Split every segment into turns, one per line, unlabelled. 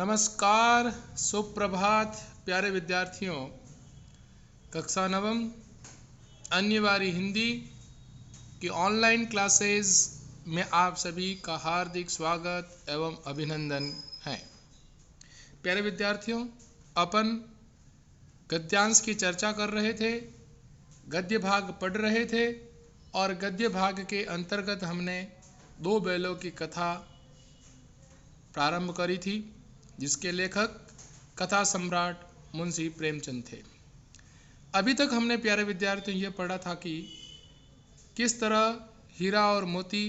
नमस्कार, सुप्रभात प्यारे विद्यार्थियों। कक्षा नवम अन्य बारी हिंदी की ऑनलाइन क्लासेस में आप सभी का हार्दिक स्वागत एवं अभिनंदन है। प्यारे विद्यार्थियों, अपन गद्यांश की चर्चा कर रहे थे, गद्य भाग पढ़ रहे थे और गद्य भाग के अंतर्गत हमने दो बैलों की कथा प्रारंभ करी थी, जिसके लेखक कथा सम्राट मुंशी प्रेमचंद थे। अभी तक हमने प्यारे विद्यार्थियों ये पढ़ा था कि किस तरह हीरा और मोती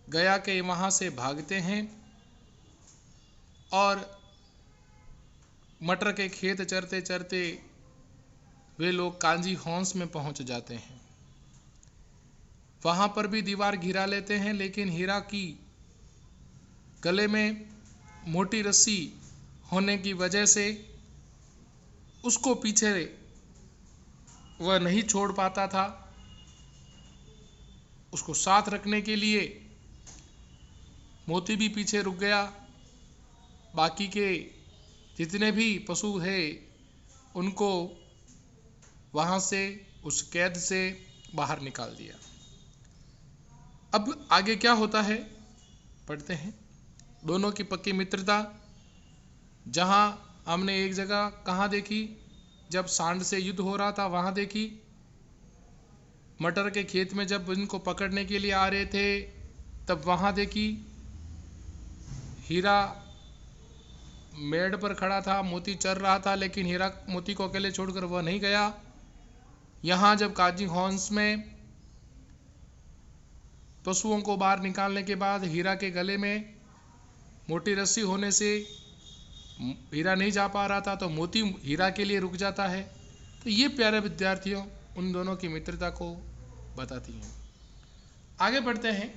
गया के वहाँ से भागते हैं और मटर के खेत चरते चरते वे लोग कांजी हौंस में पहुंच जाते हैं। वहाँ पर भी दीवार घिरा लेते हैं, लेकिन हीरा की गले में मोटी रस्सी होने की वजह से उसको पीछे वह नहीं छोड़ पाता था। उसको साथ रखने के लिए मोती भी पीछे रुक गया। बाकी के जितने भी पशु हैं उनको वहाँ से उस कैद से बाहर निकाल दिया। अब आगे क्या होता है पढ़ते हैं। दोनों की पक्की मित्रता जहाँ हमने एक जगह कहाँ देखी, जब सांड से युद्ध हो रहा था वहाँ देखी। मटर के खेत में जब इनको पकड़ने के लिए आ रहे थे तब वहाँ देखी। हीरा मेड़ पर खड़ा था, मोती चर रहा था, लेकिन हीरा मोती को अकेले छोड़कर वह नहीं गया। यहाँ जब काजी हौंस में पशुओं को बाहर निकालने के बाद हीरा के गले में मोटी रस्सी होने से हीरा नहीं जा पा रहा था, तो मोती हीरा के लिए रुक जाता है। तो ये प्यारे विद्यार्थियों उन दोनों की मित्रता को बताती हैं। आगे बढ़ते हैं।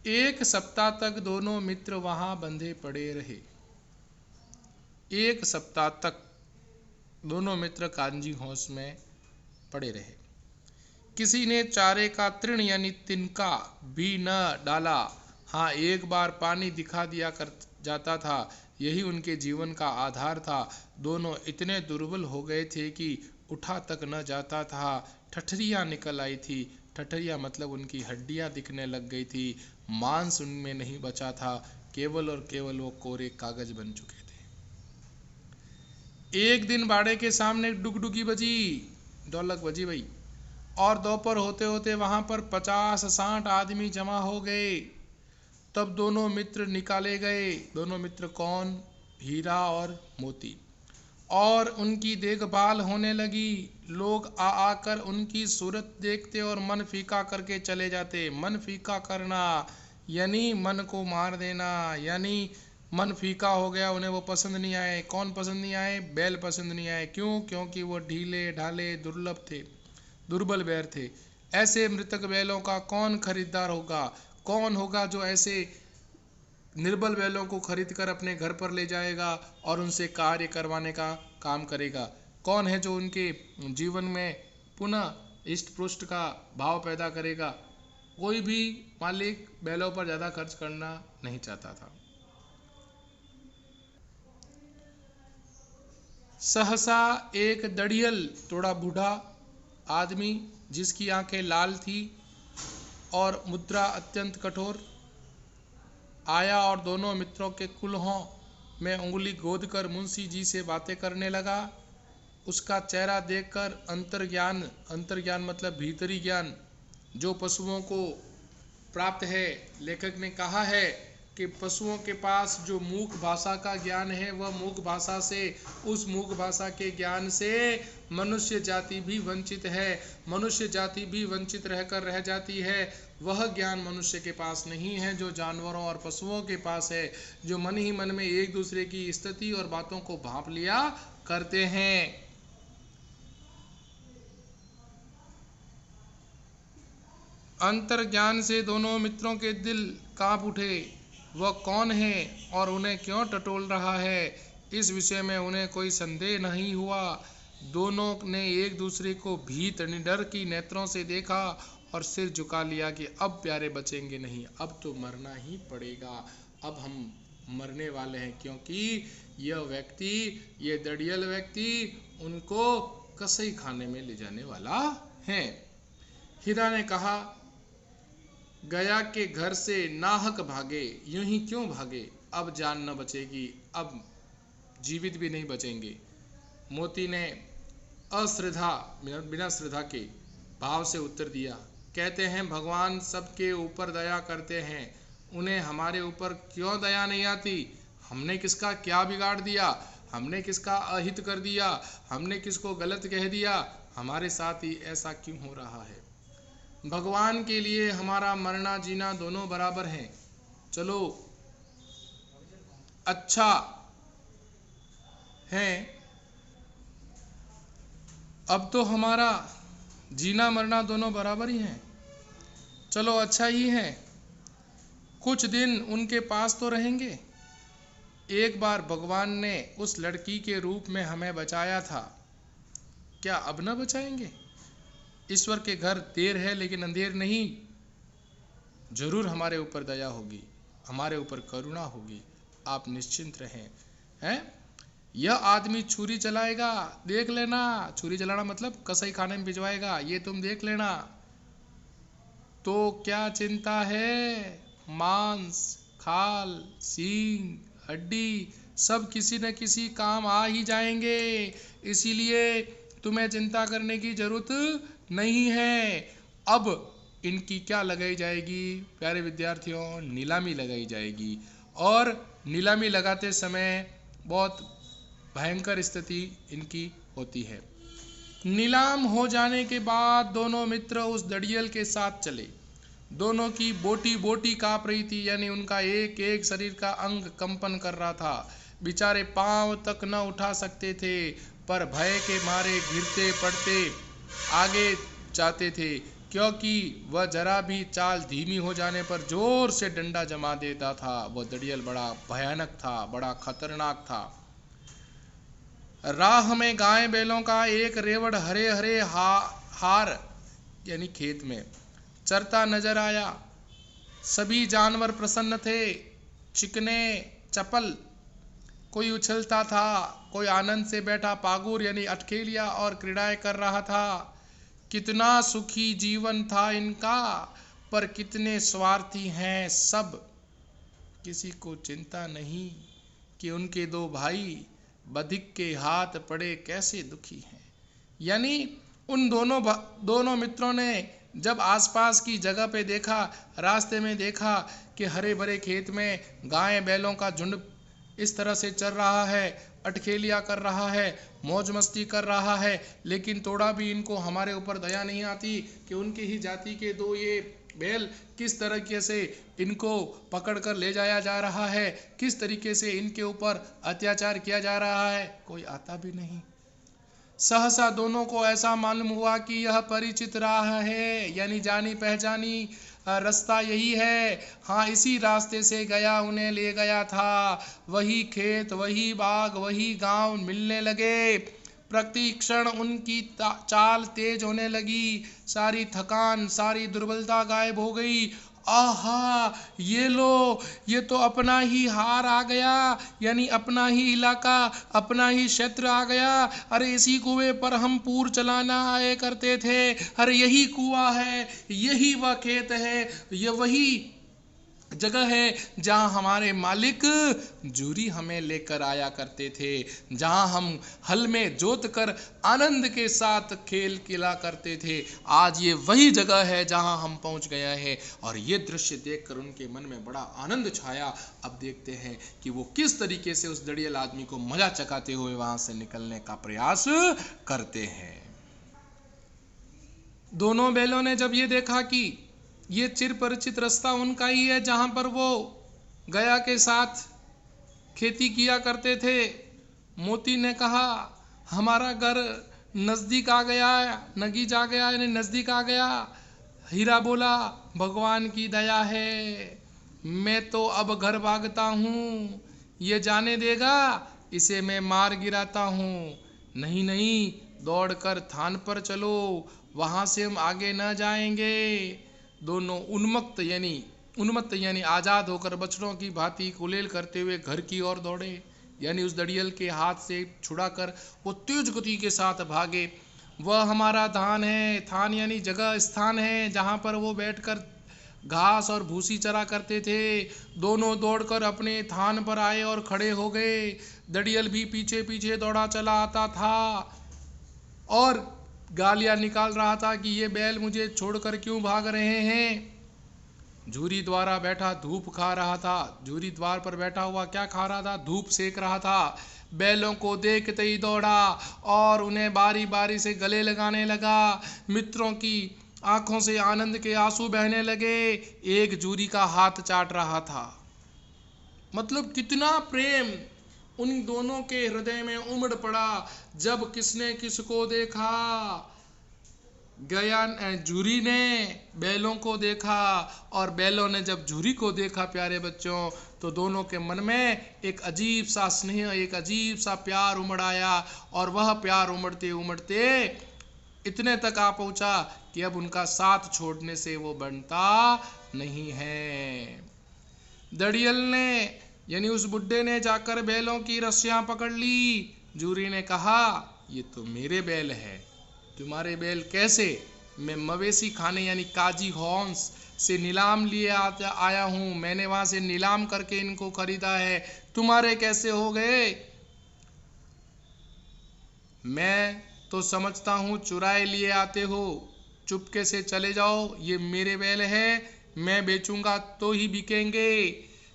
एक सप्ताह तक दोनों मित्र वहां बंधे पड़े रहे। एक सप्ताह तक दोनों मित्र कांजी हौंस में पड़े रहे। किसी ने चारे का तृण यानी तिनका भी न डाला। हाँ, एक बार पानी दिखा दिया कर जाता था, यही उनके जीवन का आधार था। दोनों इतने दुर्बल हो गए थे कि उठा तक न जाता था। ठठरियाँ निकल आई थी। ठठरियाँ मतलब उनकी हड्डियाँ दिखने लग गई थी। मांस उनमें नहीं बचा था, केवल और केवल वो कोरे कागज बन चुके थे। एक दिन बाड़े के सामने डुगडुगी बजी, ढोलक बजी भाई, और दोपहर होते होते वहां पर 50-60 आदमी जमा हो गए। तब दोनों मित्र निकाले गए। दोनों मित्र कौन? हीरा और मोती। और उनकी देखभाल होने लगी। लोग आ आकर उनकी सूरत देखते और मन फीका करके चले जाते। मन फीका करना यानी मन को मार देना, यानी मन फीका हो गया, उन्हें वो पसंद नहीं आए। कौन पसंद नहीं आए? बैल पसंद नहीं आए। क्यों? क्योंकि वो ढीले ढाले दुर्लभ थे, दुर्बल बैल थे। ऐसे मृतक बैलों का कौन खरीदार होगा? कौन होगा जो ऐसे निर्बल बैलों को खरीद कर अपने घर पर ले जाएगा और उनसे कार्य करवाने का काम करेगा? कौन है जो उनके जीवन में पुनः इष्ट पुष्ट का भाव पैदा करेगा? कोई भी मालिक बैलों पर ज़्यादा खर्च करना नहीं चाहता था। सहसा एक दड़ियल, थोड़ा बूढ़ा आदमी जिसकी आंखें लाल थी और मुद्रा अत्यंत कठोर, आया और दोनों मित्रों के कुल्हों में उंगली गोदकर मुंशी जी से बातें करने लगा। उसका चेहरा देखकर अंतर्ज्ञान मतलब भीतरी ज्ञान जो पशुओं को प्राप्त है, लेखक ने कहा है कि पशुओं के पास जो मूक भाषा का ज्ञान है, वह मूक भाषा से, उस मूक भाषा के ज्ञान से मनुष्य जाति भी वंचित है। मनुष्य जाति भी वंचित रहकर रह जाती है। वह ज्ञान मनुष्य के पास नहीं है जो जानवरों और पशुओं के पास है, जो मन ही मन में एक दूसरे की स्थिति और बातों को भांप लिया करते हैं। अंतर्ज्ञान से दोनों मित्रों के दिल कांप उठे। वह कौन है और उन्हें क्यों टटोल रहा है, इस विषय में उन्हें कोई संदेह नहीं हुआ। दोनों ने एक दूसरे को भीत निडर की नेत्रों से देखा और सिर झुका लिया कि अब प्यारे बचेंगे नहीं, अब तो मरना ही पड़ेगा, अब हम मरने वाले हैं, क्योंकि ये दड़ियल व्यक्ति उनको कसाई खाने में ले जाने वाला है। हीरा ने कहा, गया के घर से नाहक भागे, यूं ही क्यों भागे, अब जान न बचेगी, अब जीवित भी नहीं बचेंगे। मोती ने अश्रद्धा बिना श्रद्धा के भाव से उत्तर दिया, कहते हैं भगवान सबके ऊपर दया करते हैं, उन्हें हमारे ऊपर क्यों दया नहीं आती? हमने किसका क्या बिगाड़ दिया? हमने किसका अहित कर दिया? हमने किसको गलत कह दिया? हमारे साथ ही ऐसा क्यों हो रहा है? भगवान के लिए हमारा मरना जीना दोनों बराबर हैं। चलो अच्छा है, अब तो हमारा जीना मरना दोनों बराबर ही हैं। चलो अच्छा ही है, कुछ दिन उनके पास तो रहेंगे। एक बार भगवान ने उस लड़की के रूप में हमें बचाया था, क्या अब न बचाएंगे? ईश्वर के घर देर है लेकिन अंधेर नहीं, जरूर हमारे ऊपर दया होगी, हमारे ऊपर करुणा होगी, आप निश्चिंत रहें। हैं? यह आदमी छुरी चलाएगा, देख लेना। छुरी चलाना मतलब कसाई खाने में भिजवाएगा, ये तुम देख लेना। तो क्या चिंता है? मांस, खाल, सींग, हड्डी सब किसी न किसी काम आ ही जाएंगे, इसीलिए तुम्हें चिंता करने की जरूरत नहीं है। अब इनकी क्या लगाई जाएगी प्यारे विद्यार्थियों? नीलामी लगाई जाएगी, और नीलामी लगाते समय बहुत भयंकर स्थिति इनकी होती है। नीलाम हो जाने के बाद दोनों मित्र उस दड़ियल के साथ चले। दोनों की बोटी बोटी कांप रही थी, यानी उनका एक एक शरीर का अंग कंपन कर रहा था। बेचारे पांव तक न उठा सकते थे, पर भय के मारे गिरते पड़ते आगे जाते थे, क्योंकि वह जरा भी चाल धीमी हो जाने पर जोर से डंडा जमा देता था। वह दड़ियल बड़ा भयानक था, बड़ा खतरनाक था। राह में गाय बैलों का एक रेवड़ हरे हरे हार यानी खेत में चरता नजर आया। सभी जानवर प्रसन्न थे, चिकने चपल, कोई उछलता था, कोई आनंद से बैठा पागुर यानी अटखेलिया और क्रीड़ाएं कर रहा था। कितना सुखी जीवन था इनका, पर कितने स्वार्थी हैं सब। किसी को चिंता नहीं कि उनके दो भाई बधिक के हाथ पड़े कैसे दुखी हैं। यानी उन दोनों मित्रों ने जब आसपास की जगह पे देखा, रास्ते में देखा कि हरे भरे खेत में गाय बैलों का झुंड इस तरह से चल रहा है, अटखेलिया कर रहा है, मौज मस्ती कर रहा है, लेकिन थोड़ा भी इनको हमारे ऊपर दया नहीं आती कि उनकी ही जाति के दो ये बैल किस तरीके से इनको पकड़ कर ले जाया जा रहा है, किस तरीके से इनके ऊपर अत्याचार किया जा रहा है, कोई आता भी नहीं। सहसा दोनों को ऐसा मालूम हुआ कि यह परिचित राह है, यानी जानी पहचानी रास्ता यही है। हाँ, इसी रास्ते से गया उन्हें ले गया था। वही खेत, वही बाग, वही गांव मिलने लगे। प्रति क्षण उनकी चाल तेज होने लगी, सारी थकान, सारी दुर्बलता गायब हो गई। आहा, ये लो, ये तो अपना ही हार आ गया, यानी अपना ही इलाका, अपना ही क्षेत्र आ गया। अरे इसी कुएं पर हम पूर चलाना आए करते थे। अरे यही कुआं है, यही वह खेत है, ये वही जगह है जहाँ हमारे मालिक जूरी हमें लेकर आया करते थे, जहाँ हम हल में जोत कर आनंद के साथ खेल खिला करते थे। आज ये वही जगह है जहाँ हम पहुँच गए हैं। और ये दृश्य देखकर उनके मन में बड़ा आनंद छाया। अब देखते हैं कि वो किस तरीके से उस दड़ियल आदमी को मजा चखाते हुए वहाँ से निकलने का प्रयास करते हैं। दोनों बैलों ने जब ये देखा कि ये चिर परिचित रास्ता उनका ही है जहां पर वो गया के साथ खेती किया करते थे, मोती ने कहा, हमारा घर नजदीक आ गया, नगीच आ गया, यानी नजदीक आ गया। हीरा बोला, भगवान की दया है, मैं तो अब घर भागता हूँ, ये जाने देगा, इसे मैं मार गिराता हूँ। नहीं नहीं, दौड़कर थान पर चलो, वहां से हम आगे न जाएंगे। दोनों उन्मत्त यानी आजाद होकर बछड़ों की भांति कुलेल करते हुए घर की ओर दौड़े। यानी उस दड़ियल के हाथ से छुड़ाकर वो तेज गति के साथ भागे। वह हमारा थान यानी जगह स्थान है जहाँ पर वो बैठकर घास और भूसी चरा करते थे। दोनों दौड़कर अपने थान पर आए और खड़े हो गए। दड़ियल भी पीछे पीछे दौड़ा चला आता था और गालियां निकाल रहा था कि ये बैल मुझे छोड़कर क्यों भाग रहे हैं। झूरी द्वारा बैठा धूप खा रहा था। झूरी द्वार पर बैठा हुआ क्या खा रहा था? धूप सेक रहा था। बैलों को देखते ही दौड़ा और उन्हें बारी बारी से गले लगाने लगा। मित्रों की आंखों से आनंद के आंसू बहने लगे। एक झूरी का हाथ चाट रहा था। मतलब कितना प्रेम उन दोनों के हृदय में उमड़ पड़ा जब किसने किसको देखा। झूरी ने बैलों को देखा और बैलों ने जब झूरी को देखा प्यारे बच्चों, तो दोनों के मन में एक अजीब सा स्नेह, एक अजीब सा प्यार उमड़ आया। और वह प्यार उमड़ते उमड़ते इतने तक आ पहुंचा कि अब उनका साथ छोड़ने से वो बनता नहीं है। दड़ियल ने यानी उस बुड्ढे ने जाकर बैलों की रस्सियां पकड़ ली। झूरी ने कहा, ये तो मेरे बैल है। तुम्हारे बैल कैसे? मैं मवेशी खाने यानी काजी हॉर्स से नीलाम लिए आया हूँ। मैंने वहां से नीलाम करके इनको खरीदा है। तुम्हारे कैसे हो गए? मैं तो समझता हूँ चुराए लिए आते हो। चुपके से चले जाओ, ये मेरे बैल है। मैं बेचूंगा तो ही बिकेंगे।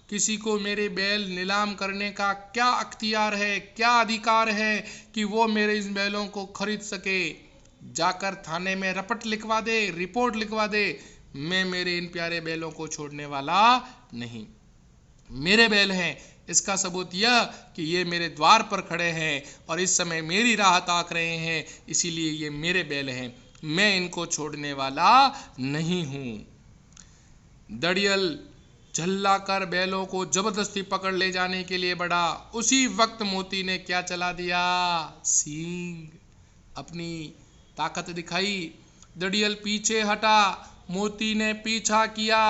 किसी को मेरे बैल नीलाम करने का क्या अख्तियार है, क्या अधिकार है कि वो मेरे इन बैलों को खरीद सके? जाकर थाने में रपट लिखवा दे, रिपोर्ट लिखवा दे। मैं मेरे इन प्यारे बैलों को छोड़ने वाला नहीं। मेरे बैल हैं, इसका सबूत यह कि ये मेरे द्वार पर खड़े हैं और इस समय मेरी राह ताक रहे हैं, इसीलिए ये मेरे बैल हैं। मैं इनको छोड़ने वाला नहीं हूं। दड़ियल झल्लाकर बैलों को जबरदस्ती पकड़ ले जाने के लिए बढ़ा। उसी वक्त मोती ने क्या चला दिया? सींग। अपनी ताकत दिखाई। दड़ियल पीछे हटा, मोती ने पीछा किया।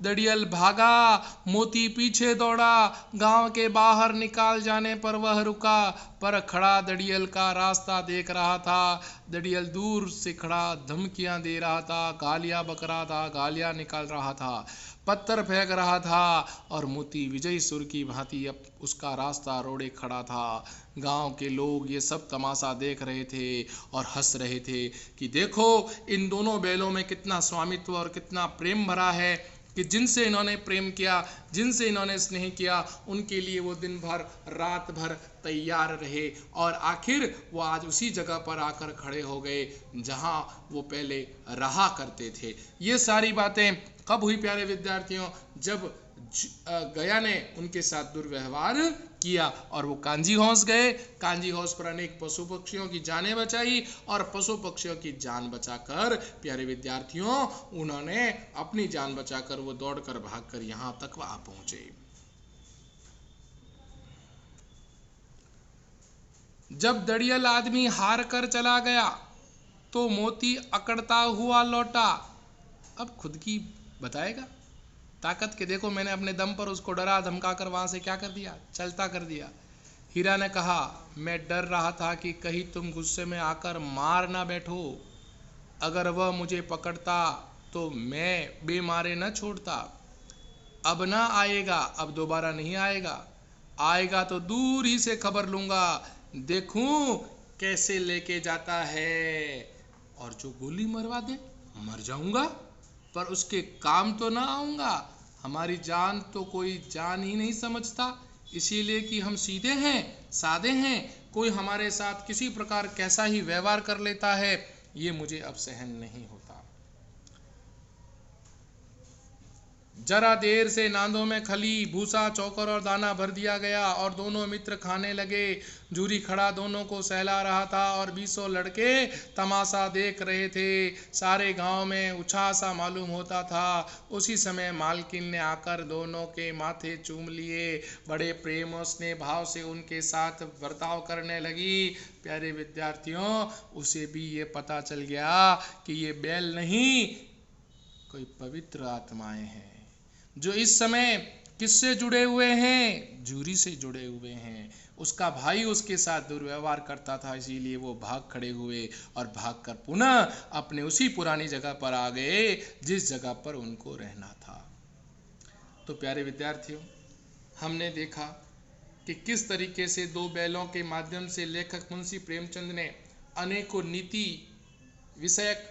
दड़ियल भागा, मोती पीछे दौड़ा। गांव के बाहर निकाल जाने पर वह रुका, पर खड़ा दड़ियल का रास्ता देख रहा था। दड़ियल दूर से खड़ा धमकियां दे रहा था, गालियां बक रहा था, गालियां निकाल रहा था, पत्थर फेंक रहा था और मोती विजयी सुर की भांति अब उसका रास्ता रोड़े खड़ा था। गांव के लोग ये सब तमाशा देख रहे थे और हंस रहे थे कि देखो इन दोनों बैलों में कितना स्वामित्व और कितना प्रेम भरा है कि जिनसे इन्होंने प्रेम किया, जिनसे इन्होंने स्नेह किया, उनके लिए वो दिन भर रात भर तैयार रहे और आखिर वो आज उसी जगह पर आकर खड़े हो गए जहां वो पहले रहा करते थे। ये सारी बातें कब हुई प्यारे विद्यार्थियों? जब गया ने उनके साथ दुर्व्यवहार किया और वो कांजी हौस गए। कांजी हौस पर अनेक पशु पक्षियों की जानें बचाई और पशु पक्षियों की जान बचाकर प्यारे विद्यार्थियों उन्होंने अपनी जान बचाकर वो दौड़कर भागकर यहां तक आ पहुंचे। जब दड़ियल आदमी हार कर चला गया तो मोती अकड़ता हुआ लौटा। अब खुद की बताएगा ताकत के, देखो मैंने अपने दम पर उसको डरा धमका कर वहां से क्या कर दिया, चलता कर दिया। हीरा ने कहा, मैं डर रहा था कि कहीं तुम गुस्से में आकर मार ना बैठो। अगर वह मुझे पकड़ता तो मैं बेमारे न छोड़ता। अब ना आएगा, अब दोबारा नहीं आएगा। आएगा तो दूर ही से खबर लूंगा, देखूं कैसे लेके जाता है। और जो गोली मरवा दे मर जाऊंगा, पर उसके काम तो ना आऊंगा। हमारी जान तो कोई जान ही नहीं समझता, इसीलिए कि हम सीधे हैं, सादे हैं। कोई हमारे साथ किसी प्रकार कैसा ही व्यवहार कर लेता है, ये मुझे अब सहन नहीं होता। जरा देर से नांदों में खली, भूसा, चौकर और दाना भर दिया गया और दोनों मित्र खाने लगे। जूरी खड़ा दोनों को सहला रहा था और 20 लड़के तमाशा देख रहे थे। सारे गांव में उछाह सा मालूम होता था। उसी समय मालकिन ने आकर दोनों के माथे चूम लिए, बड़े प्रेम और स्नेह भाव से उनके साथ बर्ताव करने लगी। प्यारे विद्यार्थियों, उसे भी ये पता चल गया कि ये बैल नहीं, कोई पवित्र आत्माएं हैं जो इस समय किससे जुड़े हुए हैं? जूरी से जुड़े हुए हैं। उसका भाई उसके साथ दुर्व्यवहार करता था, इसीलिए वो भाग खड़े हुए और भागकर पुनः अपने उसी पुरानी जगह पर आ गए जिस जगह पर उनको रहना था। तो प्यारे विद्यार्थियों, हमने देखा कि किस तरीके से दो बैलों के माध्यम से लेखक मुंशी प्रेमचंद ने अनेकों नीति विषयक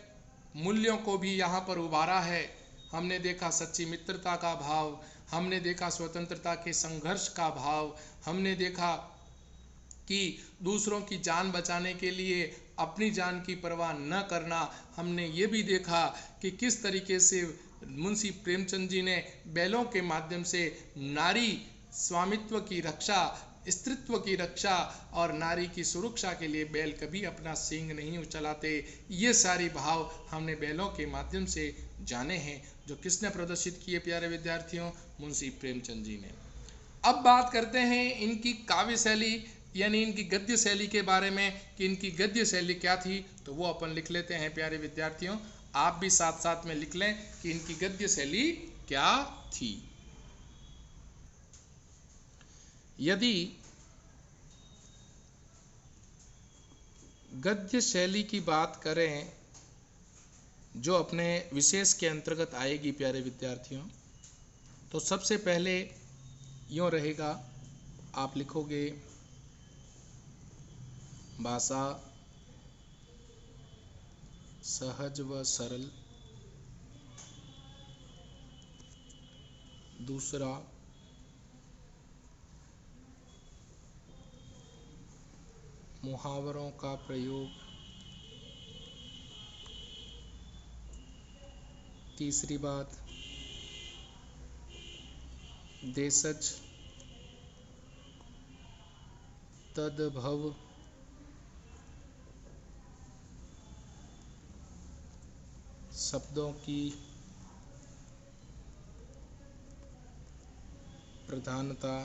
मूल्यों को भी यहाँ पर उभारा है। हमने देखा सच्ची मित्रता का भाव, हमने देखा स्वतंत्रता के संघर्ष का भाव, हमने देखा कि दूसरों की जान बचाने के लिए अपनी जान की परवाह न करना। हमने ये भी देखा कि किस तरीके से मुंशी प्रेमचंद जी ने बैलों के माध्यम से नारी स्वामित्व की रक्षा, स्त्रीत्व की रक्षा और नारी की सुरक्षा के लिए बैल कभी अपना सींग नहीं उचलाते। ये सारी भाव हमने बैलों के माध्यम से जाने हैं, जो किसने प्रदर्शित किए प्यारे विद्यार्थियों? मुंशी प्रेमचंद जी ने। अब बात करते हैं इनकी काव्य शैली यानी इनकी गद्य शैली के बारे में कि इनकी गद्य शैली क्या थी। तो वो अपन लिख लेते हैं प्यारे विद्यार्थियों, आप भी साथ साथ में लिख लें कि इनकी गद्य शैली क्या थी। यदि गद्य शैली की बात करें जो अपने विशेष के अंतर्गत आएगी प्यारे विद्यार्थियों, तो सबसे पहले यूँ रहेगा, आप लिखोगे भाषा सहज व सरल। दूसरा, मुहावरों का प्रयोग। तीसरी बात, देशज तद्भव शब्दों की प्रधानता।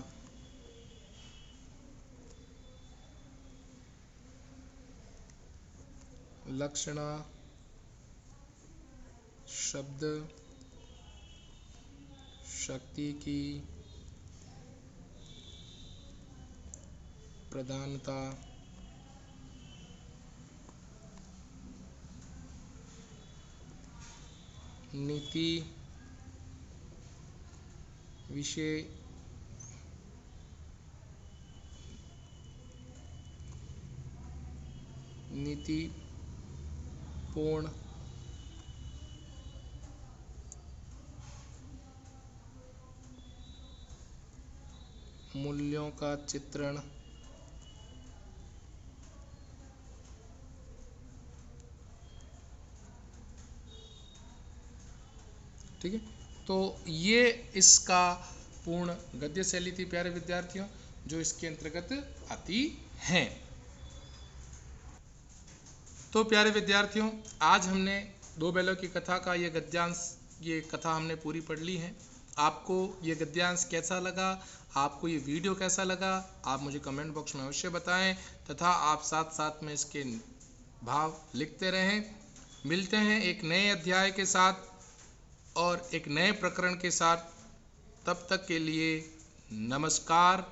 लक्षणा शब्द शक्ति की प्रधानता। नीति विषय नीति पूर्ण मूल्यों का चित्रण। ठीक है, तो ये इसका पूर्ण गद्य शैली थी प्यारे विद्यार्थियों, जो इसके अंतर्गत आती हैं। तो प्यारे विद्यार्थियों, आज हमने दो बैलों की कथा का ये गद्यांश, ये कथा हमने पूरी पढ़ ली है। आपको ये गद्यांश कैसा लगा, आपको ये वीडियो कैसा लगा, आप मुझे कमेंट बॉक्स में अवश्य बताएं तथा आप साथ साथ में इसके भाव लिखते रहें। मिलते हैं एक नए अध्याय के साथ और एक नए प्रकरण के साथ। तब तक के लिए नमस्कार।